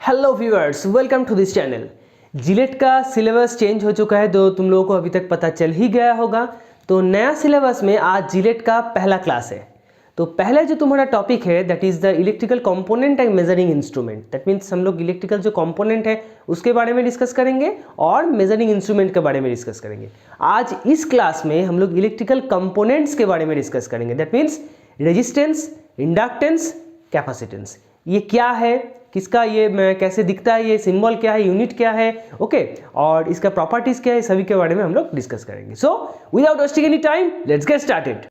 Hello viewers, welcome to this channel. जिलेट का syllabus change हो चुका है तो तुम लोगों को अभी तक पता चल ही गया होगा। तो नया सिलेबस में आज जिलेट का पहला क्लास है। तो पहले जो तुम्हारा टॉपिक है that is the electrical component and measuring instrument. That means हम लोग इलेक्ट्रिकल जो कंपोनेंट है उसके बारे में डिस्कस करेंगे और मेजरिंग इंस्ट्रूमेंट के बारे में डिस्कस करेंगे। आज इस क्लास में हम लोग इलेक्ट्रिकल कंपोनेंट्स के बारे में डिस्कस करेंगे। That means resistance, inductance, capacitance. ये क्या है, किसका ये कैसे दिखता है, ये सिंबल क्या है, यूनिट क्या है, ओके, और इसका प्रॉपर्टीज क्या है, सभी के बारे में हम लोग डिस्कस करेंगे। So without wasting any time let's get started.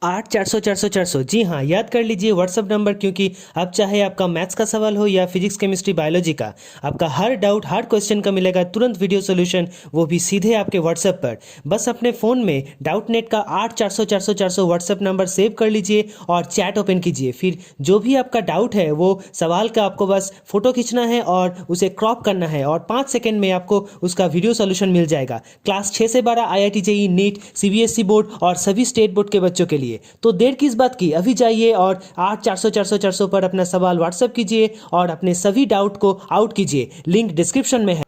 आठ 400 400 400 जी हाँ, याद कर लीजिए व्हाट्सअप नंबर, क्योंकि अब चाहे आपका मैथ्स का सवाल हो या फिजिक्स, केमिस्ट्री, बायोलॉजी का, आपका हर डाउट, हर क्वेश्चन का मिलेगा तुरंत वीडियो सोल्यूशन, वो भी सीधे आपके व्हाट्सएप पर। बस अपने फ़ोन में डाउट नेट का 8 400 400 400 व्हाट्सएप नंबर सेव कर लीजिए और चैट ओपन कीजिए। फिर जो भी आपका डाउट है वो सवाल का आपको बस फोटो खींचना है और उसे क्रॉप करना है और 5 सेकेंड में आपको उसका वीडियो सोल्यूशन मिल जाएगा। क्लास 6 से 12 IIT JEE NEET CBSE board और सभी स्टेट बोर्ड के बच्चों के लिए। तो देर किस बात की, अभी जाइए और 8 400 400 400 पर अपना सवाल व्हाट्सएप कीजिए और अपने सभी डाउट को आउट कीजिए। लिंक डिस्क्रिप्शन में है।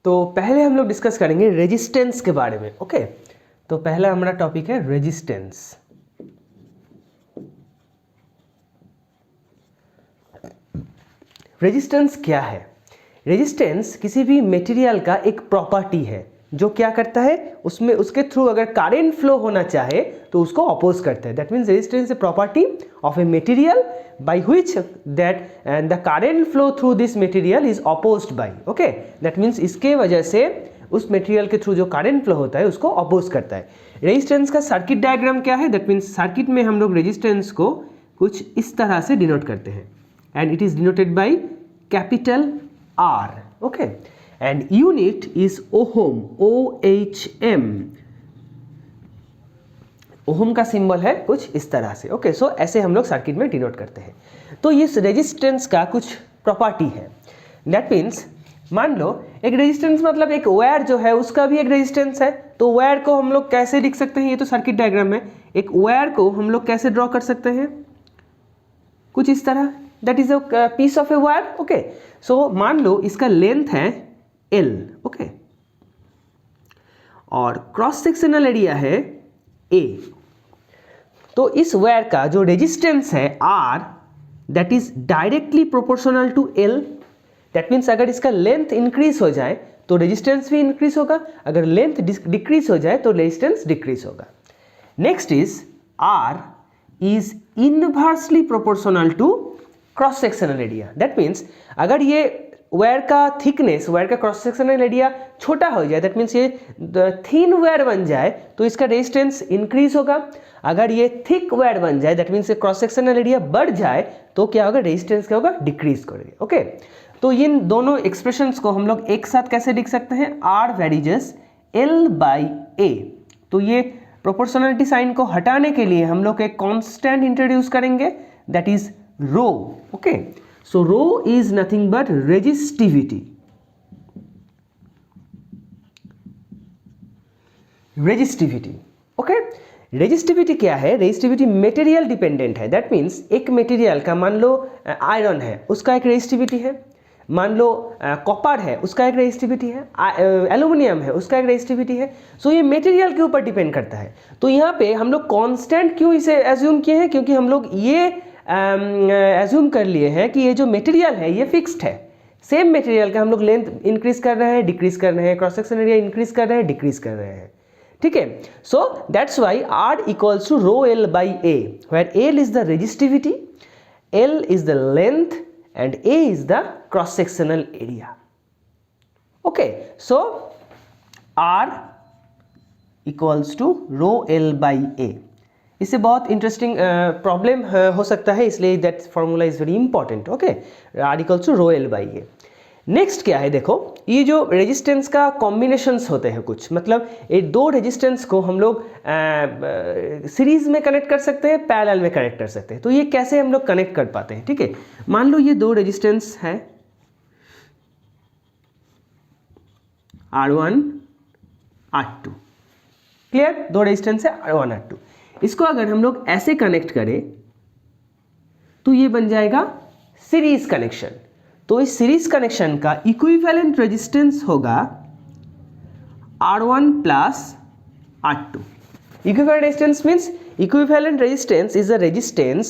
तो पहले हम लोग डिस्कस करेंगे रेजिस्टेंस के बारे में। ओके, तो पहला हमारा टॉपिक है रेजिस्टेंस। रेजिस्टेंस क्या है? रेजिस्टेंस किसी भी मटेरियल का एक प्रॉपर्टी है जो क्या करता है, उसमें उसके थ्रू अगर करंट फ्लो होना चाहे तो उसको अपोज करता है। That means resistance a property of a material by which that the current flow through this material is opposed by. Okay, that means इसके वजह से उस मटेरियल के थ्रू जो करंट फ्लो होता है उसको अपोज करता है। रेजिस्टेंस का सर्किट डायग्राम क्या है? दैट मीन्स सर्किट में हम लोग रेजिस्टेंस को कुछ इस तरह से डिनोट करते हैं and it is denoted by capital R. Okay, and unit is ohm, OHM. Ohm का सिंबल है कुछ इस तरह से। ओके, सो ऐसे हम लोग सर्किट में डिनोट करते हैं। तो इस रेजिस्टेंस का कुछ प्रॉपर्टी है। दैट मीन्स मान लो एक रेजिस्टेंस मतलब एक वायर जो है उसका भी एक रेजिस्टेंस है। तो वायर को हम लोग कैसे लिख सकते हैं? ये तो सर्किट डायग्राम में एक वायर को हम लोग कैसे ड्रॉ कर सकते हैं? कुछ इस तरह। That is a piece of a wire. Okay, so मान लो इसका लेंथ है L, ओके, और क्रॉस सेक्शनल एरिया है A। तो इस वायर का जो रेजिस्टेंस है R that is directly proportional to L। That means अगर इसका लेंथ इंक्रीज हो जाए तो रेजिस्टेंस भी इंक्रीज होगा, अगर लेंथ डिक्रीज हो जाए तो रेजिस्टेंस डिक्रीज होगा। Next is R is inversely proportional to cross sectional area. That means अगर ये वायर का थिकनेस, वायर का क्रॉस सेक्शनल एरिया छोटा हो जाए, दैट मीन्स ये थिन वायर बन जाए तो इसका रेजिस्टेंस इंक्रीज होगा। अगर ये थिक वायर बन जाए that means cross sectional area बढ़ जाए तो क्या होगा? रेजिस्टेंस क्या होगा? डिक्रीज करेगा। ओके, तो इन दोनों एक्सप्रेशंस को हम लोग एक साथ कैसे लिख सकते हैं? R वेरिजेस L by A। तो ये प्रोपोर्शनलिटी साइन को हटाने के लिए हम लोग एक कांस्टेंट इंट्रोड्यूस करेंगे that is rho. Okay, so rho is nothing but resistivity. Resistivity. Okay, resistivity क्या है? रेजिस्टिविटी मटेरियल डिपेंडेंट है। दैट मीन्स एक मटेरियल का, मान लो आयरन है, उसका एक रेजिस्टिविटी है, मान लो कॉपर है, उसका एक रेजिस्टिविटी है, एल्यूमिनियम है, उसका एक रेजिस्टिविटी है। सो ये मटेरियल के ऊपर डिपेंड करता है। तो यहाँ पे हम लोग कांस्टेंट क्यों इसे एज्यूम किए हैं? क्योंकि हम लोग ये एज्यूम कर लिए हैं कि ये जो मटेरियल है ये फिक्स्ड है। सेम मटेरियल का हम लोग लेंथ इंक्रीज कर रहे हैं, डिक्रीज कर रहे हैं, क्रॉस सेक्शन एरिया इंक्रीज कर रहे हैं, डिक्रीज कर रहे हैं। ठीक है, so that's why R equals to rho L by A, where L is the resistivity, L is the length and A is the cross sectional area. Okay, so R equals to rho L by A। इससे बहुत interesting problem हो सकता है, इसलिए that formula is very important. Okay, R equals to rho L by A। Next क्या है? देखो, ये जो रेजिस्टेंस का कॉम्बिनेशंस होते हैं कुछ, मतलब ये दो रेजिस्टेंस को हम लोग सीरीज में कनेक्ट कर सकते हैं, पैरेलल में कनेक्ट कर सकते हैं। तो ये कैसे हम लोग कनेक्ट कर पाते हैं? ठीक है, मान लो ये दो रेजिस्टेंस है R1 R2। क्लियर, दो रेजिस्टेंस है R1 R2। इसको अगर हम लोग ऐसे कनेक्ट करें तो ये बन जाएगा सीरीज कनेक्शन। तो इस सीरीज कनेक्शन का इक्विवेलेंट रेजिस्टेंस होगा R1 plus R2। Equivalent resistance means equivalent resistance is a resistance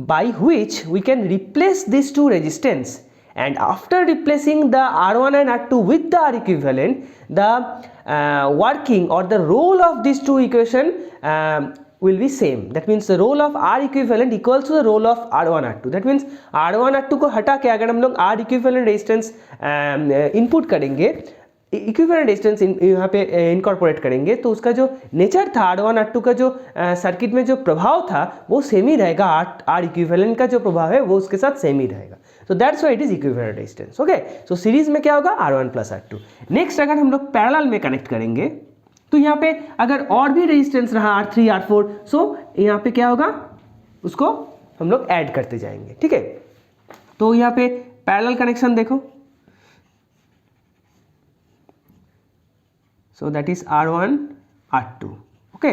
by which we can replace these two resistance, and after replacing the R1 and R2 with the R equivalent, the working or the role of these two equation will be same. That means the role of R equivalent equals to the role of R1 R2. That means R1 R2 को हटा के अगर हम लोग R equivalent resistance input करेंगे, equivalent resistance यहाँ पे incorporate करेंगे, तो उसका जो नेचर था R1 R2 का जो सर्किट में जो प्रभाव था वो सेम ही रहेगा। R इक्विवेलेंट का जो प्रभाव है वो उसके साथ सेम ही रहेगा। So that's why it is equivalent resistance. Okay, so series में क्या होगा R1 प्लस R2। नेक्स्ट अगर हम लोग पैरेलल में कनेक्ट करेंगे तो यहाँ पे अगर और भी रेजिस्टेंस रहा R3 R4, सो यहाँ पे क्या होगा, उसको हम लोग ऐड करते जाएंगे। ठीक है, तो यहाँ पे पैरेलल कनेक्शन देखो, so that is R1 R2। Okay,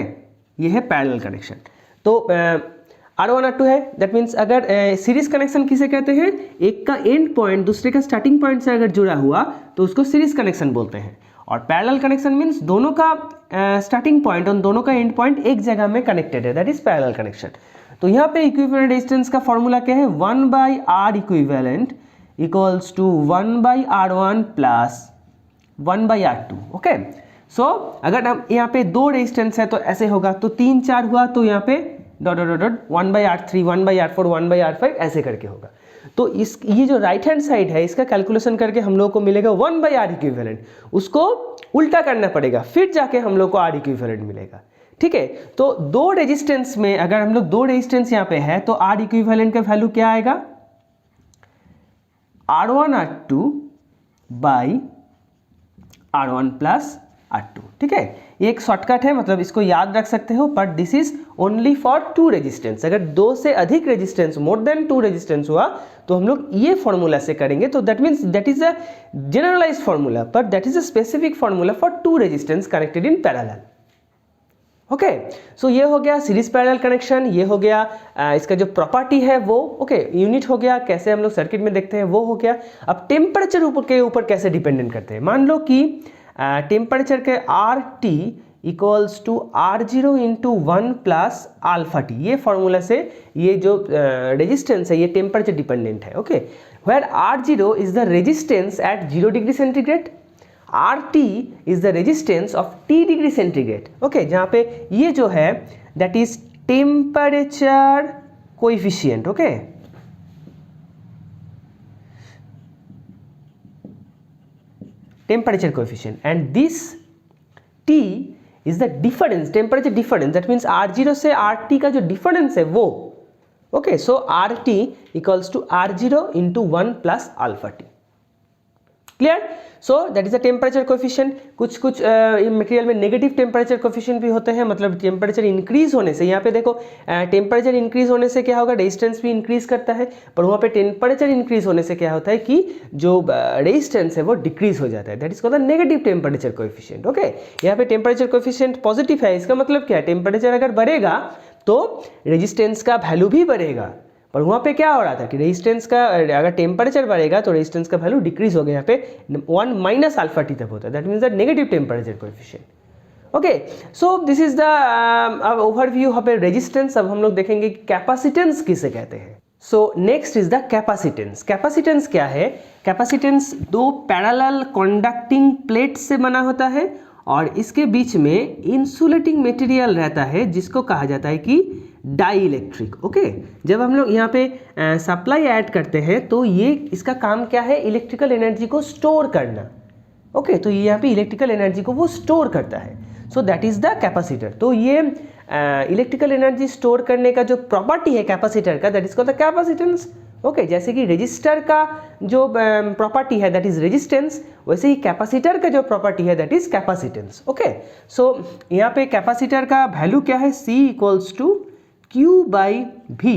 ये है पैरेलल कनेक्शन। तो R1 R2 है, दैट मीन्स अगर सीरीज कनेक्शन किसे कहते हैं, एक का एंड पॉइंट दूसरे का स्टार्टिंग पॉइंट से अगर जुड़ा हुआ तो उसको सीरीज कनेक्शन बोलते हैं। और पैरेलल कनेक्शन मीन्स दोनों का स्टार्टिंग पॉइंट और दोनों का एंड पॉइंट एक जगह में कनेक्टेड है, दैट इज पैरेलल कनेक्शन। तो यहाँ पे इक्विवेलेंट रेजिस्टेंस का फॉर्मूला क्या है, 1/R equivalent equals to 1/R1 plus 1/R2। Okay, so अगर हम यहाँ पे दो रेजिस्टेंस है तो ऐसे होगा, तो 3 4 हुआ तो यहाँ पे dot dot dot 1/R3 1/R4 1/R5 ऐसे करके होगा। तो इस ये जो राइट हैंड साइड है इसका कैलकुलेशन करके हम लोग को मिलेगा 1/R इक्विवेलेंट, उसको उल्टा करना पड़ेगा फिर जाके हम लोग को R इक्विवेलेंट मिलेगा। ठीक है, तो दो रेजिस्टेंस में अगर हम लोग दो रेजिस्टेंस यहाँ पे है तो R इक्विवेलेंट का वैल्यू क्या आएगा, R1 R2 by R1 plus R2। ठीक है, ये एक शॉर्टकट है, मतलब इसको याद रख सकते हो, but this is only for two resistance. अगर दो से अधिक resistance, more than two resistance हुआ तो हम लोग ये फॉर्मूला से करेंगे। तो that means that is a generalized formula, but that is a specific formula for two resistance connected in parallel. Okay, so ये हो गया सीरीज पैरेलल कनेक्शन, ये हो गया इसका जो प्रॉपर्टी है वो। ओके, यूनिट हो गया, कैसे हम लोग सर्किट में देखते हैं वो हो गया। अब टेम्परेचर के ऊपर कैसे डिपेंडेंट करते हैं, मान लो कि टेम्परेचर के RT equals to R0 into 1 plus alpha T, ये फॉर्मूला से ये जो रेजिस्टेंस है ये टेम्परेचर डिपेंडेंट है। Okay, where R0 is the resistance at 0 degree centigrade, RT is the resistance of T degree centigrade. Okay, जहाँ पे ये जो है that is temperature coefficient. Okay, temperature coefficient, and this T is the difference, temperature difference, that means R0 से RT का जो difference है वो। okay, so RT equals to R0 into 1 plus alpha T। clear, so that is the temperature coefficient। कुछ material में negative temperature coefficient भी होते हैं, मतलब टेम्परेचर इंक्रीज होने से, यहाँ पे देखो टेम्परेचर इंक्रीज होने से क्या होगा, रेजिस्टेंस भी इंक्रीज करता है, पर वहाँ पे टेम्परेचर इंक्रीज होने से क्या होता है कि जो रेजिस्टेंस है वो डिक्रीज हो जाता है, that is called the negative temperature coefficient. Okay, यहाँ पे टेम्परेचर कोफिशिएंट पॉजिटिव है, इसका मतलब क्या है, टेम्परेचर अगर बढ़ेगा तो रेजिस्टेंस का वैल्यू भी बढ़ेगा, पर वहाँ पे क्या हो रहा था कि रेजिस्टेंस का अगर टेम्परेचर बढ़ेगा तो रेजिस्टेंस का वैल्यू डिक्रीज हो गया, यहाँ पे 1 माइनस अल्फा टी तक होता है, that means the negative temperature coefficient. Okay, so this is the overview of A resistance. अब हम लोग देखेंगे कि कैपेसिटेंस किसे कहते हैं। So next is the capacitance. Capacitance क्या है, कैपेसिटेंस दो पैरेलल कंडक्टिंग प्लेट से बना होता है और इसके बीच में इंसुलेटिंग मटेरियल रहता है जिसको कहा जाता है कि डाई इलेक्ट्रिक। ओके, जब हम लोग यहाँ पे सप्लाई ऐड करते हैं तो ये इसका काम क्या है, इलेक्ट्रिकल एनर्जी को स्टोर करना। ओके, तो ये यहाँ पे इलेक्ट्रिकल एनर्जी को वो स्टोर करता है, so that is the capacitor. तो ये इलेक्ट्रिकल एनर्जी स्टोर करने का जो प्रॉपर्टी है कैपेसिटर का, that is called the capacitance. Okay, जैसे कि रेजिस्टर का जो प्रॉपर्टी है दैट इज रेजिस्टेंस, वैसे ही कैपेसिटर का जो प्रॉपर्टी है that is capacitance. Okay, so यहाँ पे कैपेसिटर का वैल्यू क्या है, C equals to Q by V,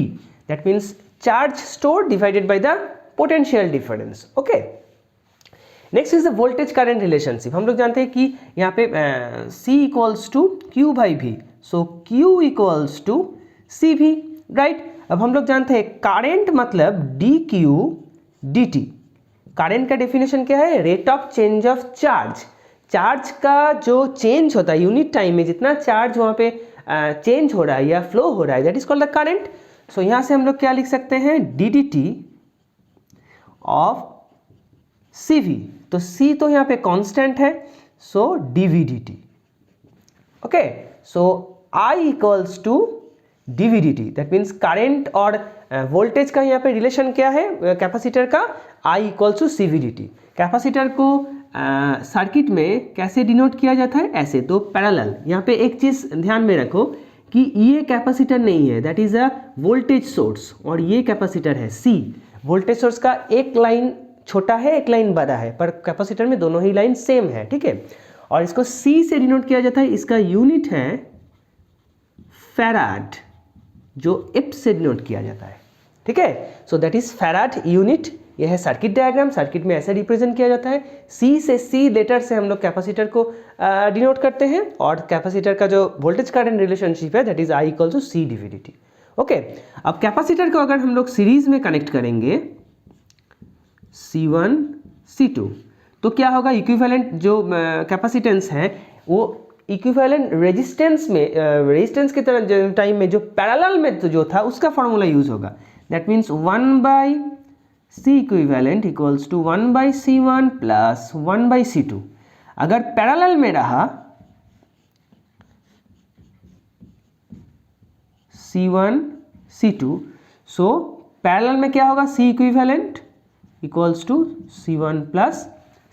that means charge stored divided by the potential difference। okay, next is the voltage current relationship. हम लोग जानते हैं कि यहाँ पे C equals to Q by V, so Q equals to C V, right. अब हम लोग जानते हैं करंट मतलब dQ dt। करंट का डेफिनेशन क्या है? Rate of change of charge. Charge का जो चेंज होता है यूनिट टाइम में, जितना चार्ज वहाँ पे चेंज हो रहा है या फ्लो हो रहा है, that is called the current. So यहाँ से हम लोग क्या लिख सकते हैं? ddt of CV। तो C तो यहाँ पे कांस्टेंट है, so dV dt। Okay, so I equals to dV dt, that means current और वोल्टेज का यहाँ पे रिलेशन क्या है कैपेसिटर का? I equals to CV dt। Capacitor को सर्किट में कैसे डिनोट किया जाता है? ऐसे। तो पैरेलल। यहाँ पे एक चीज़ ध्यान में रखो कि ये कैपेसिटर नहीं है, that is a voltage source, और ये कैपेसिटर है C। वोल्टेज सोर्स का एक लाइन छोटा है, एक लाइन बड़ा है, पर कैपेसिटर में दोनों ही लाइन सेम है, ठीक है। और इसको C से डिनोट किया जाता है, इसका यूनिट है फैराड, जो F से डिनोट किया जाता है, ठीक है। So that is farad unit. यह है सर्किट डायग्राम। सर्किट में ऐसे रिप्रेजेंट किया जाता है। C लेटर से हम लोग कैपेसिटर को डिनोट करते हैं, और कैपेसिटर का जो वोल्टेज करंट रिलेशनशिप है that is I equal to C dV dt। Okay, अब कैपेसिटर को अगर हम लोग सीरीज में कनेक्ट करेंगे C1 C2, तो क्या होगा? इक्विवेलेंट जो कैपेसिटेंस है वो इक्विवेलेंट रेजिस्टेंस में, रेजिस्टेंस के तरह टाइम में जो पैरेलल में तो जो था उसका फॉर्मूला यूज होगा। That means 1 by C equivalent equals to 1 by C1 plus 1 by C2। अगर पैरेलल में रहा C1 C2, सो पैरेलल में क्या होगा? C equivalent equals to C1 plus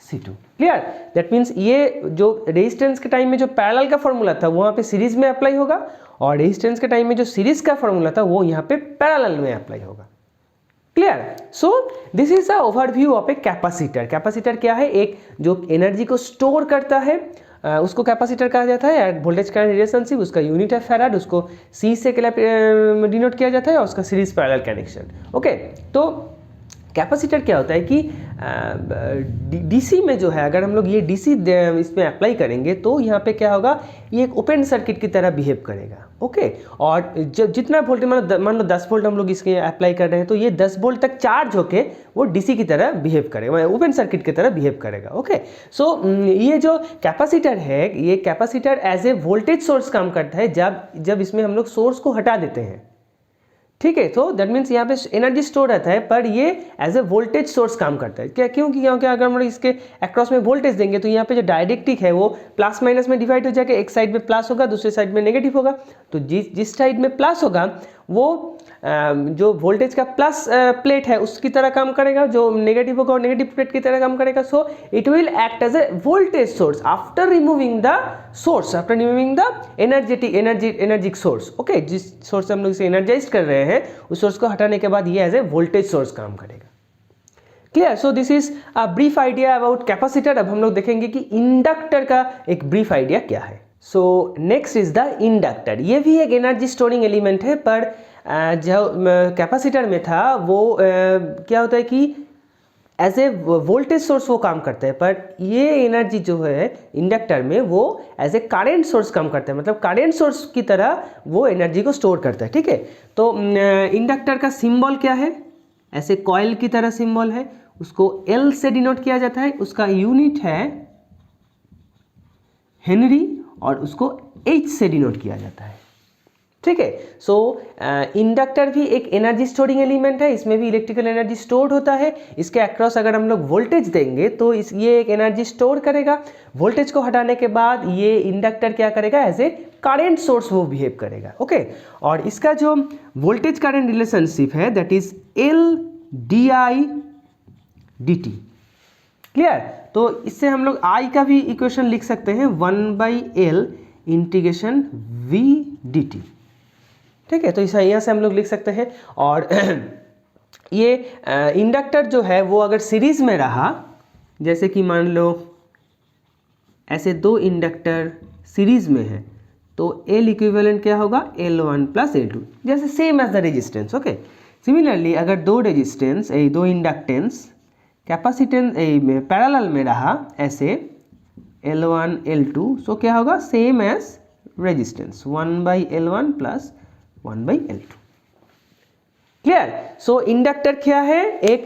C2। Clear? That means ये जो रेजिस्टेंस के टाइम में जो पैरेलल का फॉर्मूला था वहाँ पे सीरीज में अप्लाई होगा, और रेजिस्टेंस के टाइम में जो सीरीज का फॉर्मूला था वो यहाँ पे पैरेलल में अप्लाई होगा। Clear? So this is the overview of a capacitor. Capacitor क्या है? एक जो एनर्जी को स्टोर करता है उसको कैपेसिटर कहा जाता है। वोल्टेज करंट रिलेशनशिप, उसका यूनिट है फैराड, उसको C से डिनोट किया जाता है, और उसका सीरीज पैरेलल कनेक्शन। ओके, तो कैपेसिटर क्या होता है कि डीसी में जो है, अगर हम लोग ये डीसी इसमें अप्लाई करेंगे तो यहाँ पे क्या होगा? ये एक ओपन सर्किट की तरह बिहेव करेगा। ओके, और जितना वोल्टेज मान लो 10 वोल्ट हम लोग इसके अप्लाई कर रहे हैं, तो ये 10 वोल्ट तक चार्ज होके वो डीसी की तरह बिहेव करेगा, ओपन सर्किट की तरह बिहेव करेगा। ओके, सो ये जो कैपेसिटर है, ये capacitor as a voltage source काम करता है जब इसमें हम लोग सोर्स को हटा देते हैं, ठीक है। तो दैट मीन्स यहाँ पे एनर्जी स्टोर रहता है, पर ये एज ए वोल्टेज सोर्स काम करता है। क्या? क्योंकि अगर हम लोग इसके अक्रॉस में वोल्टेज देंगे तो यहाँ पे जो डायरेक्ट्रिक है वो प्लस माइनस में डिवाइड हो जाएगा। एक साइड में प्लस होगा, दूसरे साइड में नेगेटिव होगा। तो जिस साइड में प्लस होगा वो जो वोल्टेज का प्लस प्लेट है उसकी तरह काम करेगा, जो नेगेटिव होगा और नेगेटिव प्लेट की तरह काम करेगा। So it will act as a voltage source after removing the source, after removing the energetic source. Okay, जिस सोर्स से हम लोग इसे एनर्जाइज कर रहे हैं उस सोर्स को हटाने के बाद ये एज ए वोल्टेज सोर्स काम करेगा। Clear? So this is a brief idea about capacitor. अब हम लोग देखेंगे कि इंडक्टर का एक ब्रीफ आइडिया क्या है। So next is the inductor. ये भी एक एनर्जी स्टोरिंग एलिमेंट है, पर जो कैपेसिटर में था वो क्या होता है कि एज ए वोल्टेज सोर्स वो काम करता है, पर ये एनर्जी जो है इंडक्टर में वो एज ए करेंट सोर्स काम करता है, मतलब करेंट सोर्स की तरह वो एनर्जी को स्टोर करता है, ठीक है। तो इंडक्टर का सिंबल क्या है? ऐसे कॉइल की तरह सिंबल है, उसको L से डिनोट किया जाता है, उसका यूनिट है हेनरी, और उसको H से डिनोट किया जाता है, ठीक है। सो इंडक्टर भी एक एनर्जी स्टोरिंग एलिमेंट है, इसमें भी इलेक्ट्रिकल एनर्जी स्टोर्ड होता है। इसके अक्रॉस अगर हम लोग वोल्टेज देंगे तो ये एक एनर्जी स्टोर करेगा। वोल्टेज को हटाने के बाद ये इंडक्टर क्या करेगा? एज ए करंट सोर्स वो बिहेव करेगा। ओके, और इसका जो वोल्टेज करंट रिलेशनशिप है that is L di dt। Clear? तो इससे हम लोग I का भी इक्वेशन लिख सकते हैं 1/L इंटीग्रेशन V dt, ठीक है। तो इसे यहाँ से हम लोग लिख सकते हैं। और ये इंडक्टर जो है वो अगर सीरीज में रहा, जैसे कि मान लो ऐसे दो इंडक्टर सीरीज में है, तो L इक्विवेलेंट क्या होगा? L1 प्लस L2, जैसे same as the resistance. Okay, similarly अगर दो रेजिस्टेंस, दो इंडक्टेंस कैपेसिटेंस पैरेलल में रहा ऐसे L1 L2, सो क्या होगा, same as resistance 1/L1 plus 1/L2। Clear. So inductor क्या है, एक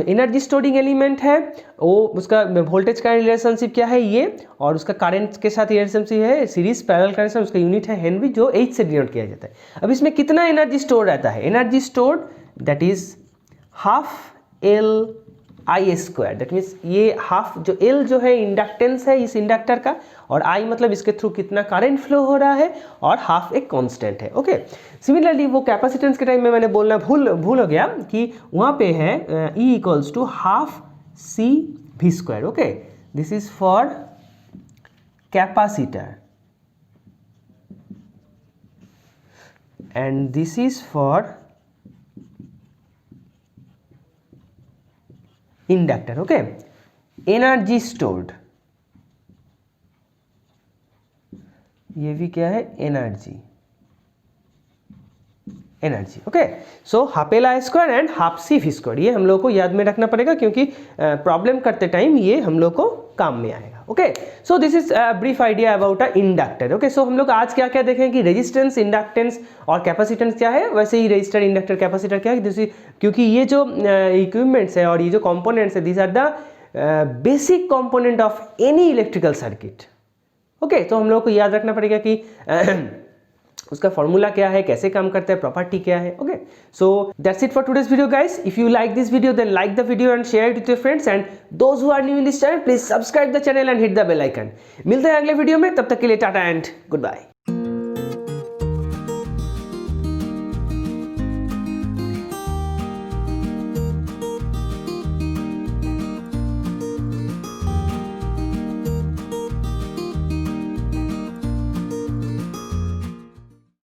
एनर्जी स्टोरिंग एलिमेंट है, वो उसका वोल्टेज का रिलेशनशिप क्या है ये, और उसका करंट के साथ रिलेशनशिप है सीरीज पैरेलल कनेक्शन, उसका यूनिट है हेनरी जो H से डिनोट किया जाता है। अब इसमें कितना एनर्जी स्टोर रहता है, energy stored that is half L/I², that means ये हाफ जो L जो है इंडक्टेंस है इस इंडक्टर का, और I मतलब इसके थ्रू कितना करंट फ्लो हो रहा है, और हाफ एक कांस्टेंट है। ओके, सिमिलरली वो कैपेसिटेंस के टाइम में मैंने बोलना भूल हो गया कि वहाँ पे है E equals to half CV²। Okay, this is for capacitor and this is for inductor. Okay, energy stored, ये भी क्या है, energy. Okay, so half L/I² and half CV², ये हम लोग को याद में रखना पड़ेगा क्योंकि प्रॉब्लम करते टाइम ये हम लोग को काम में आएगा। Okay, so this is brief idea about a inductor. Okay, so हम लोग आज क्या क्या देखें कि रेजिस्टेंस, इंडक्टेंस और कैपेसिटेंस क्या है, वैसे ही रजिस्टर, इंडक्टर, कैपेसिटर क्या है, क्योंकि ये जो इक्विपमेंट्स है और ये जो कंपोनेंट्स है, these are the basic component of any electrical circuit. Okay, तो हम लोग को याद रखना पड़ेगा कि उसका फॉर्मूला क्या है, कैसे काम करता है, प्रॉपर्टी क्या है। Okay, so that's it for today's video guys. If you like this video then like the video and share it with your friends, and those who are new in this channel please subscribe the channel and hit the bell icon. मिलते हैं अगले video में, तब तक के लिए Tata and good bye.